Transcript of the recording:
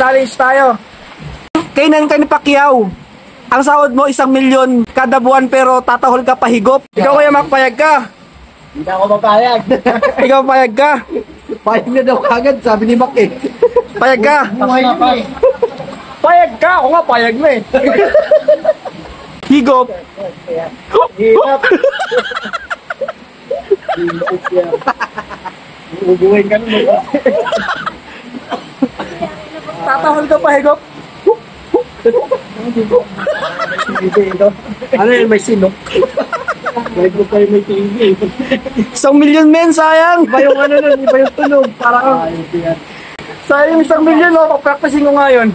Challenge tayo. Kainan ka ni Pacquiao. Ang sahod mo 1 milyon kada buwan pero tatahol ka pahigop. Ikaw kaya magpayag ka? Hindi ako mapayag. Ikaw payag ka? Payag na daw kagad, sabi ni Mac eh. Payag ka? Payag ka? Ako nga payag na eh. Higop. Hirap. Ubuhin ka naman. Tatahol ka pahigop. Ano yun, may sinok? Kahit mo kayo may TV. 1 milyon men, sayang. Iba yung ano nun, iba yung tunog. Parang Sayang 1 milyon, oh. Papracticing ko ngayon.